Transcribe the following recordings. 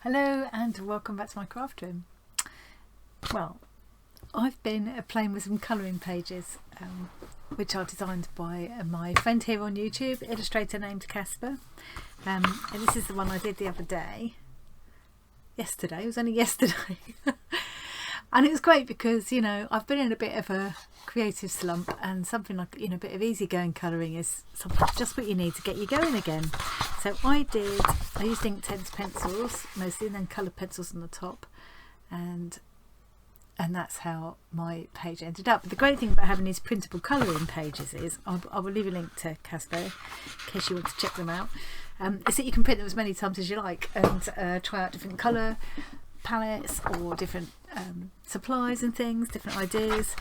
Hello and welcome back to my craft room. Well, I've been playing with some colouring pages which are designed by my friend here on YouTube, illustrator named Kasper, and this is the one I did the other day. Yesterday, it was only yesterday. And it was great because, you know, I've been in a bit of a creative slump, and something like, you know, a bit of easygoing colouring is sometimes just what you need to get you going again. So I used Inktense pencils mostly, and then coloured pencils on the top, and that's how my page ended up. But the great thing about having these printable colouring pages is, I will leave a link to Kasper in case you want to check them out, is that you can print them as many times as you like and try out different colour palettes or different supplies and things, different ideas.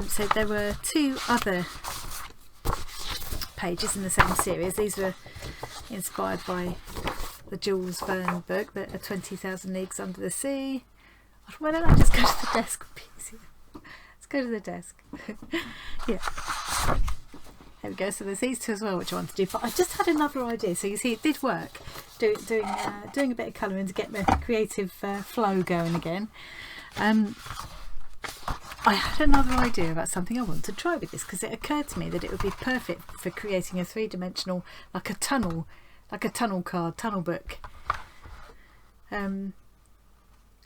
So there were two other pages in the same series. These were inspired by the Jules Verne book, the 20,000 Leagues Under the Sea. Why don't I just go to the desk? Let's go to the desk. Yeah. There we go. So there's these two as well, which I want to do. But I just had another idea. So you see, it did work. Doing a bit of colouring to get the creative flow going again. I had another idea about something I want to try with this, because it occurred to me that it would be perfect for creating a three-dimensional, like a tunnel card, tunnel book. And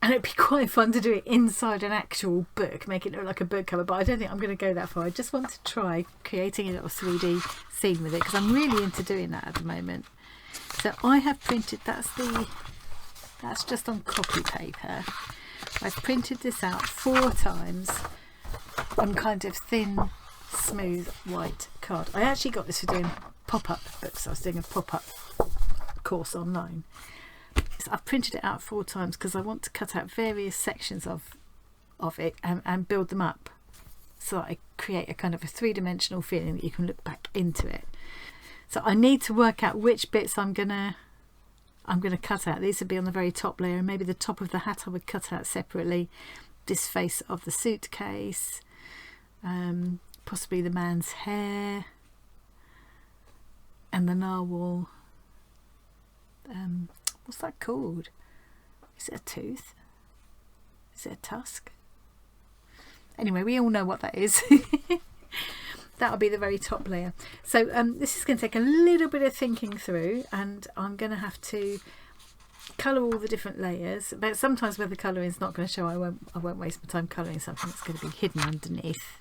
it'd be quite fun to do it inside an actual book, make it look like a book cover, but I don't think I'm going to go that far. I just want to try creating a little 3D scene with it, because I'm really into doing that at the moment. So I have printed, that's just on copy paper. I've printed this out 4 times on kind of thin, smooth white card. I actually got this for doing pop-up books. I was doing a pop-up course online. So I've printed it out 4 times because I want to cut out various sections of it and build them up, so that I create a kind of a 3-dimensional feeling that you can look back into it. So I need to work out which bits I'm gonna cut out. These would be on the very top layer, and maybe the top of the hat I would cut out separately. This face of the suitcase, possibly the man's hair, and the narwhal. What's that called? Is it a tooth? Is it a tusk? Anyway, we all know what that is. That'll be the very top layer. So this is going to take a little bit of thinking through, and I'm going to have to colour all the different layers. But sometimes where the colouring is not going to show, I won't waste my time colouring something that's going to be hidden underneath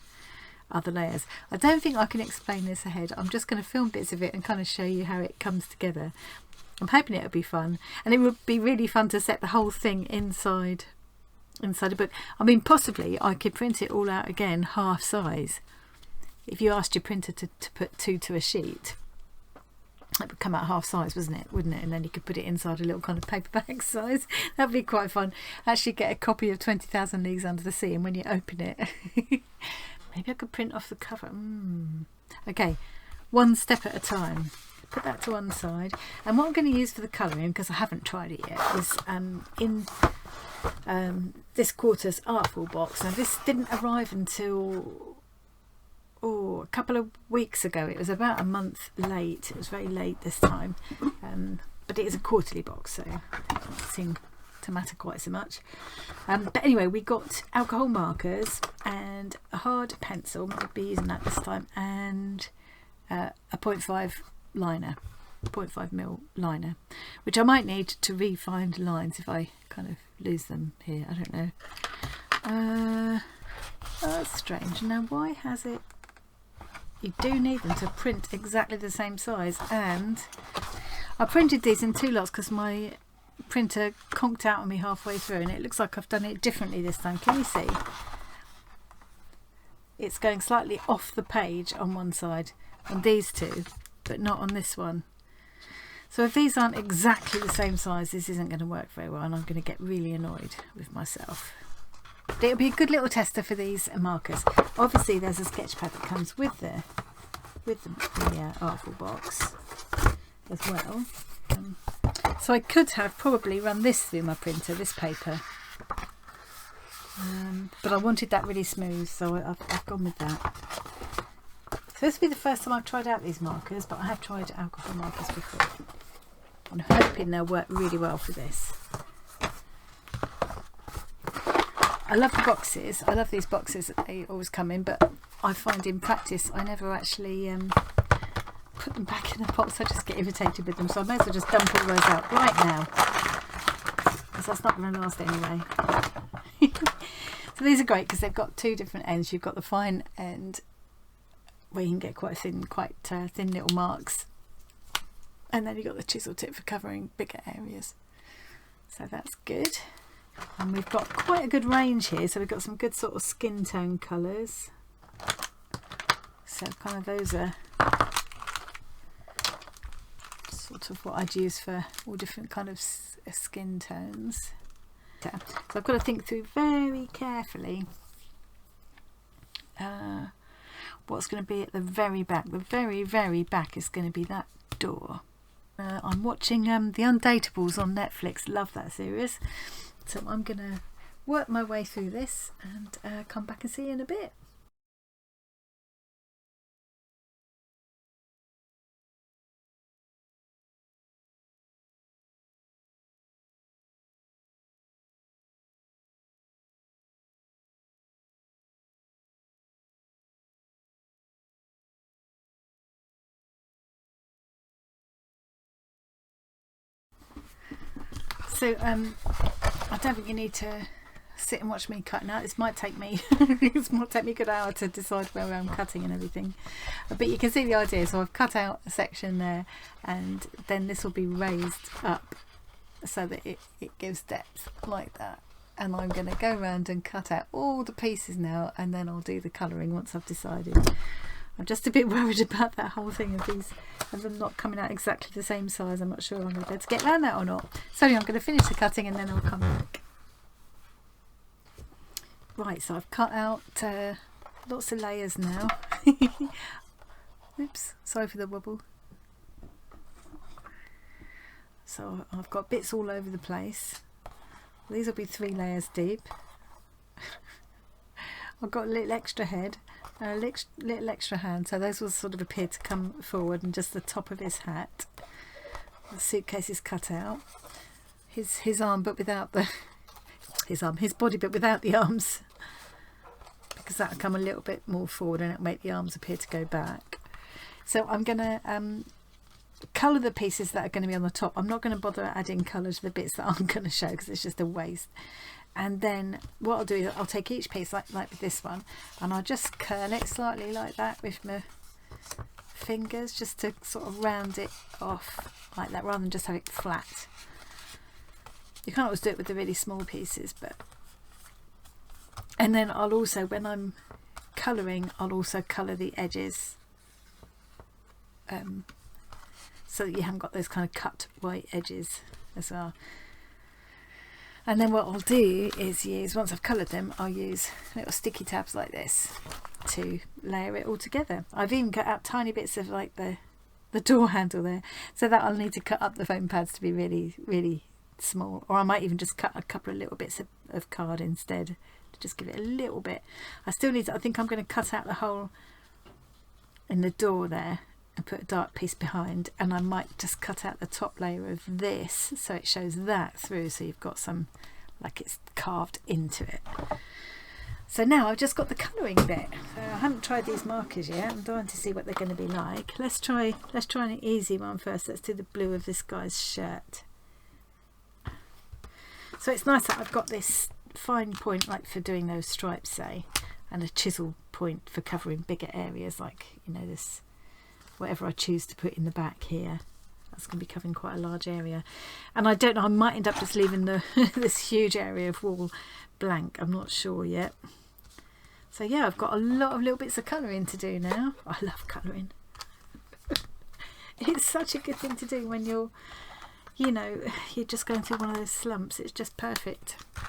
other layers. I don't think I can explain this ahead. I'm just going to film bits of it and kind of show you how it comes together. I'm hoping it'll be fun, and it would be really fun to set the whole thing inside a book. I mean, possibly I could print it all out again half size. If you asked your printer to put 2 to a sheet, it would come out half size, wouldn't it? And then you could put it inside a little kind of paperback size. That'd be quite fun. Actually get a copy of 20,000 Leagues Under the Sea, and when you open it, maybe I could print off the cover. Okay, one step at a time. Put that to one side. And what I'm going to use for the colouring, because I haven't tried it yet, is in this quarter's Artful box. Now this didn't arrive until a couple of weeks ago. It was about a month late. It was very late this time, but it is a quarterly box, so it doesn't seem to matter quite so much. But anyway, we got alcohol markers and a hard pencil. I'll be using that this time, and a 0.5 liner, 0.5mm liner, which I might need to re-find lines if I kind of lose them here. I don't know. That's strange. Now why has it... You do need them to print exactly the same size, and I printed these in 2 lots because my printer conked out on me halfway through, and it looks like I've done it differently this time. Can you see? It's going slightly off the page on one side on these two, but not on this one. So if these aren't exactly the same size, this isn't going to work very well, and I'm going to get really annoyed with myself. But it'll be a good little tester for these markers. Obviously there's a sketch pad that comes with the Artful box as well. So I could have probably run this through my printer, this paper, but I wanted that really smooth, so I've gone with that. So this will be the first time I've tried out these markers, but I have tried alcohol markers before. I'm hoping they'll work really well for this. I love the boxes. I love these boxes that they always come in, but I find in practice I never actually put them back in the box. I just get irritated with them, so I may as well just dump all those out right now, because that's not going to last anyway. So these are great because they've got two different ends. You've got the fine end where you can get quite thin little marks, and then you've got the chisel tip for covering bigger areas. So that's good. And we've got quite a good range here, so we've got some good sort of skin tone colours. So kind of those are sort of what I'd use for all different kind of skin tones. So I've got to think through very carefully what's going to be at the very back. The very, very back is going to be that door. I'm watching The Undateables on Netflix. Love that series. So I'm going to work my way through this and come back and see you in a bit. So I don't think you need to sit and watch me cutting out. This might take me this might take me a good hour to decide where I'm cutting and everything, but you can see the idea. So I've cut out a section there, and then this will be raised up so that it gives depth like that, and I'm going to go around and cut out all the pieces now, and then I'll do the colouring once I've decided. I'm just a bit worried about that whole thing of them not coming out exactly the same size. I'm not sure I'm going to be able to get around that or not. So I'm going to finish the cutting and then I'll come back. Right, so I've cut out lots of layers now. Oops, sorry for the wobble. So I've got bits all over the place. These will be 3 layers deep. I've got a little extra head, a little extra hand, so those will sort of appear to come forward, and just the top of his hat. The suitcase is cut out. His arm, but without the his body, but without the arms, because that'll come a little bit more forward and it'll make the arms appear to go back. So I'm going to colour the pieces that are going to be on the top. I'm not going to bother adding colour to the bits that I'm going to show because it's just a waste. And then what I'll do is I'll take each piece like with this one, and I'll just curl it slightly like that with my fingers, just to sort of round it off like that, rather than just have it flat. You can't always do it with the really small pieces, but and then I'll also, when I'm colouring, I'll also colour the edges so that you haven't got those kind of cut white edges as well. And then what I'll do is use, once I've coloured them, I'll use little sticky tabs like this to layer it all together. I've even cut out tiny bits of like the door handle there, so that I'll need to cut up the foam pads to be really, really small, or I might even just cut a couple of little bits of card instead to just give it a little bit. I still need to, I think I'm going to cut out the hole in the door there and put a dark piece behind, and I might just cut out the top layer of this so it shows that through, so you've got some, like it's carved into it. So now I've just got the colouring bit. So I haven't tried these markers yet. I'm dying to see what they're going to be like. Let's try an easy one first. Let's do the blue of this guy's shirt. So it's nice that I've got this fine point like for doing those stripes, say, and a chisel point for covering bigger areas, like, you know, this, whatever I choose to put in the back here, that's going to be covering quite a large area. And I don't know, I might end up just leaving this huge area of wall blank. I'm not sure yet. So yeah, I've got a lot of little bits of colouring to do now. I love colouring. It's such a good thing to do when you're, you know, you're just going through one of those slumps. It's just perfect. I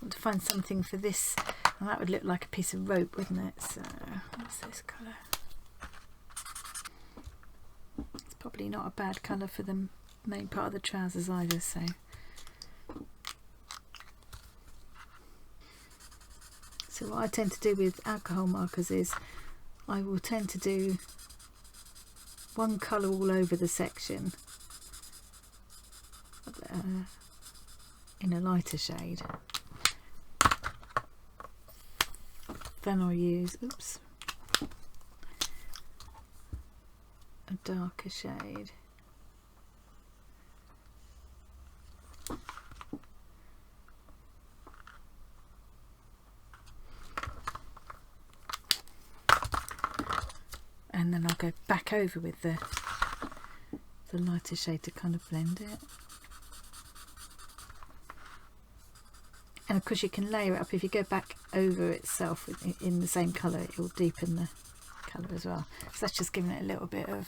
want to find something for this, and that would look like a piece of rope, wouldn't it? So what's this colour? It's probably not a bad colour for the main part of the trousers either, so what I tend to do with alcohol markers is I will tend to do one colour all over the section in a lighter shade, then I'll use, oops, a darker shade. And then I'll go back over with the lighter shade to kind of blend it. And of course you can layer it up. If you go back over itself in the same colour, it will deepen the colour as well. So that's just giving it a little bit of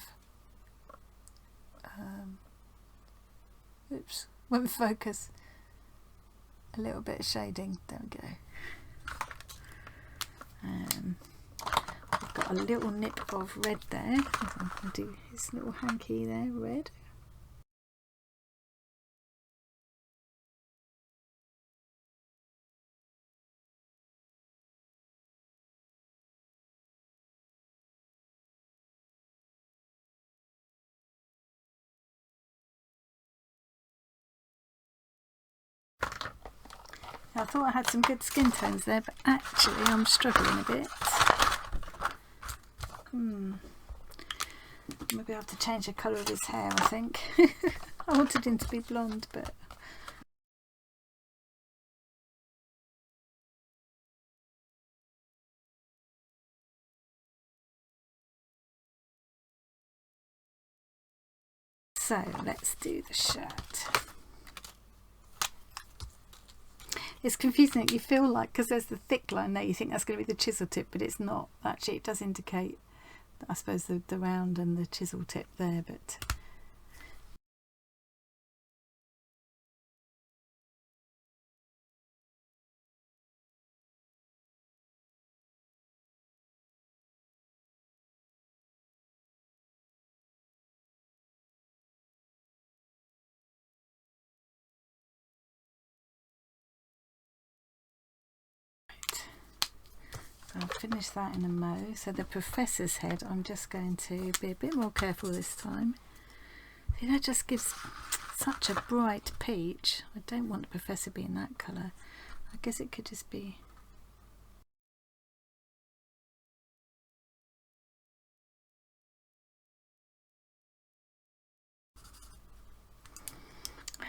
oops, won't focus, a little bit of shading. There we go. I've got a little nip of red there. I'm going to do his little hanky there, red. I thought I had some good skin tones there, but actually I'm struggling a bit. Maybe I have to change the colour of his hair, I think. I wanted him to be blonde, but... So, let's do the shirt. It's confusing that you feel like, because there's the thick line there, you think that's going to be the chisel tip, but it's not. Actually, it does indicate, I suppose, the round and the chisel tip there, but... I'll finish that in a mo. So the professor's head, I'm just going to be a bit more careful this time. See, that just gives such a bright peach. I don't want the professor being that colour. I guess it could just be...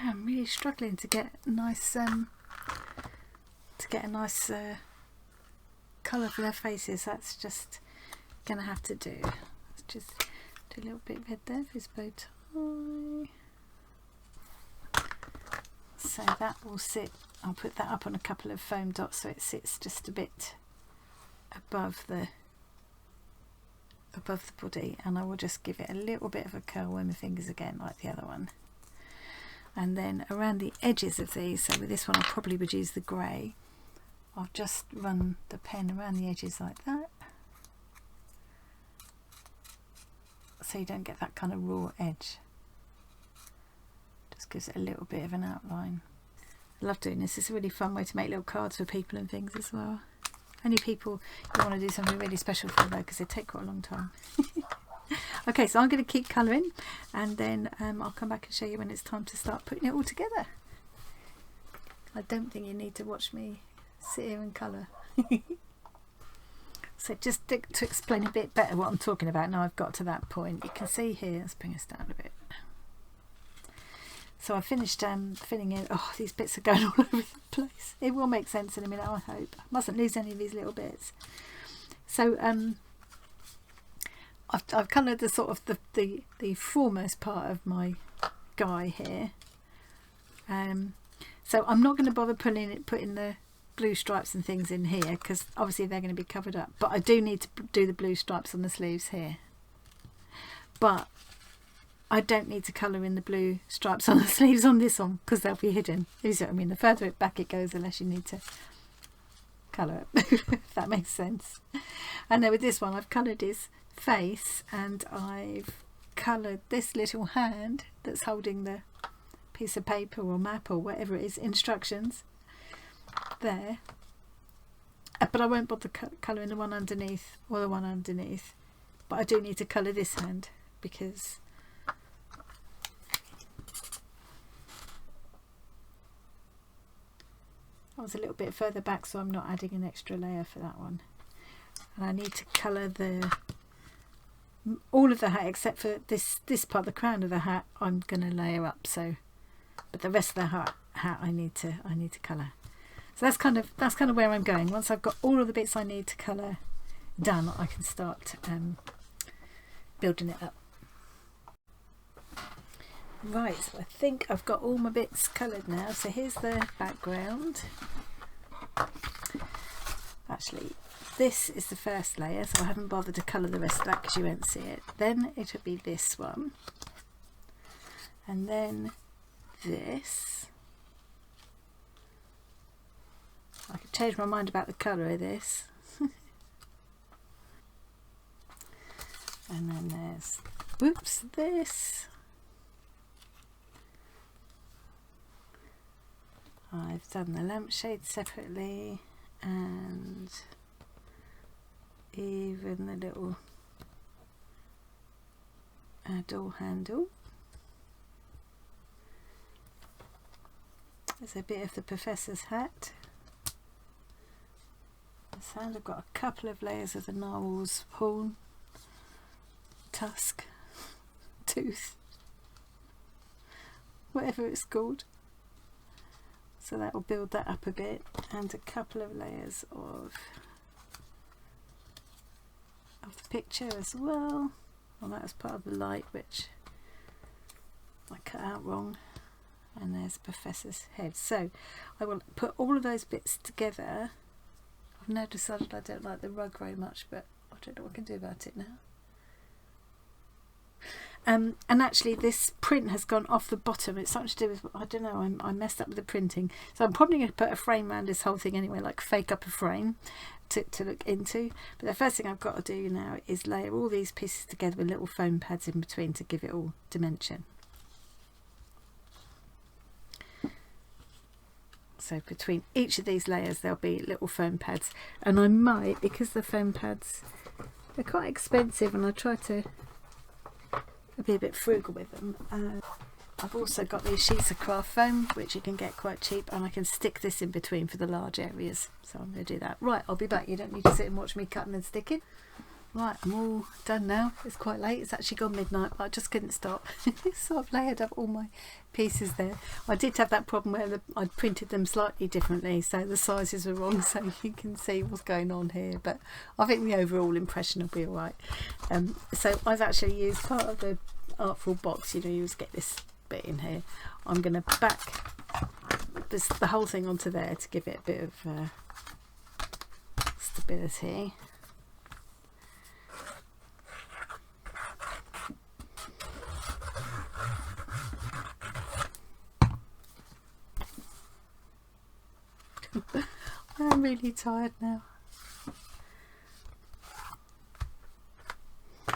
I'm really struggling to get a nice colour for their faces. That's just gonna have to do. Let's just do a little bit red there for his bow tie. So that will sit, I'll put that up on a couple of foam dots so it sits just a bit above the body, and I will just give it a little bit of a curl with my fingers again like the other one. And then around the edges of these, so with this one I probably would use the grey, I'll just run the pen around the edges like that, so you don't get that kind of raw edge. Just gives it a little bit of an outline. I love doing this. It's a really fun way to make little cards for people and things as well. Only people you want to do something really special for though, because they take quite a long time. Okay, so I'm going to keep colouring, and then I'll come back and show you when it's time to start putting it all together. I don't think you need to watch me sit here and colour. So just to explain a bit better what I'm talking about now I've got to that point, you can see here, let's bring us down a bit. So I finished filling in. Oh, these bits are going all over the place. It will make sense in a minute, I hope. I mustn't lose any of these little bits. So I've coloured the sort of the foremost part of my guy here. So I'm not going to bother putting the blue stripes and things in here, because obviously they're going to be covered up. But I do need to do the blue stripes on the sleeves here. But I don't need to colour in the blue stripes on the sleeves on this one, because they'll be hidden. You see what I mean? The further it back it goes, the less you need to colour it, if that makes sense. And then with this one, I've coloured his face, and I've coloured this little hand that's holding the piece of paper or map or whatever it is, instructions there. But I won't bother colouring the one underneath or the one underneath. But I do need to colour this hand, because I was a little bit further back, so I'm not adding an extra layer for that one. and I need to colour all of the hat except for this part, the crown of the hat. I'm going to layer up, so but the rest of the hat I need to colour. So that's kind of where I'm going. Once I've got all of the bits I need to colour done, I can start building it up. Right, so I think I've got all my bits coloured now. So here's the background. Actually, this is the first layer, so I haven't bothered to colour the rest of that because you won't see it. Then it'll be this one, and then this. I could change my mind about the colour of this. And then there's, whoops, this. I've done the lampshade separately, and even the little door handle. There's a bit of the professor's hat. And I've got a couple of layers of the narwhal's horn, tusk, tooth, whatever it's called. So that will build that up a bit, and a couple of layers of the picture as well. Well, that was part of the light which I cut out wrong. And there's Professor's head. So I will put all of those bits together. I've now decided I don't like the rug very much, but I don't know what I can do about it now. And actually this print has gone off the bottom. It's something to do with, I don't know, I messed up with the printing. So I'm probably going to put a frame around this whole thing anyway, like fake up a frame to look into. But the first thing I've got to do now is layer all these pieces together with little foam pads in between to give it all dimension. So between each of these layers there'll be little foam pads, and I might, because the foam pads are quite expensive and I try to be a bit frugal with them, I've also got these sheets of craft foam which you can get quite cheap, and I can stick this in between for the large areas. So I'm going to do that. Right, I'll be back. You don't need to sit and watch me cutting and sticking. Right, I'm all done now. It's quite late. It's actually gone midnight, but I just couldn't stop. So I've layered up all my pieces there. I did have that problem where I'd printed them slightly differently, so the sizes were wrong, so you can see what's going on here. But I think the overall impression will be all right. So I've actually used part of the artful box. You know, you just get this bit in here. I'm going to back the whole thing onto there to give it a bit of stability. I'm really tired now. A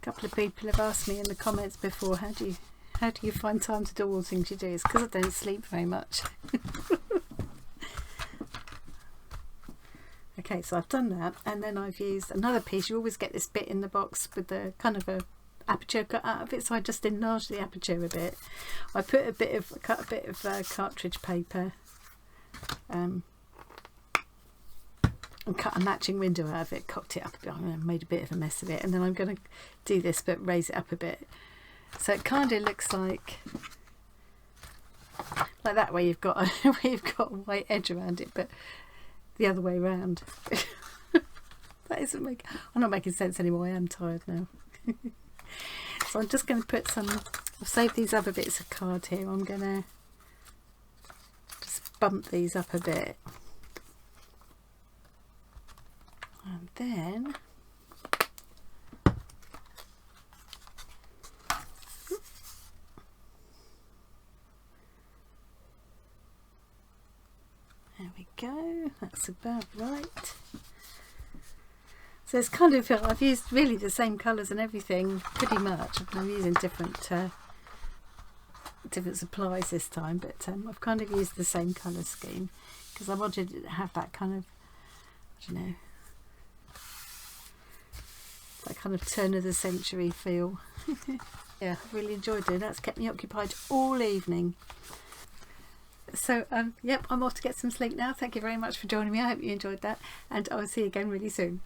couple of people have asked me in the comments before, how do you find time to do all the things you do? It's because I don't sleep very much. Okay, so I've done that, and then I've used another piece. You always get this bit in the box with the kind of a aperture cut out of it, so I just enlarged the aperture a bit. I cut a bit of cartridge paper and cut a matching window out of it, cocked it up a bit. I made a bit of a mess of it, and then I'm going to do this but raise it up a bit, so it kind of looks like that way. You've got a white edge around it, but the other way around. I'm not making sense anymore. I am tired now. So I'm just going to put I've saved these other bits of card here. I'm going to just bump these up a bit, and then there we go. That's about right. So it's kind of, I've used really the same colours and everything pretty much. I'm using different supplies this time, but I've kind of used the same colour scheme because I wanted it to have that kind of, I don't know, that kind of turn of the century feel. Yeah, I've really enjoyed doing that. It's kept me occupied all evening. So yep, I'm off to get some sleep now. Thank you very much for joining me. I hope you enjoyed that, and I'll see you again really soon.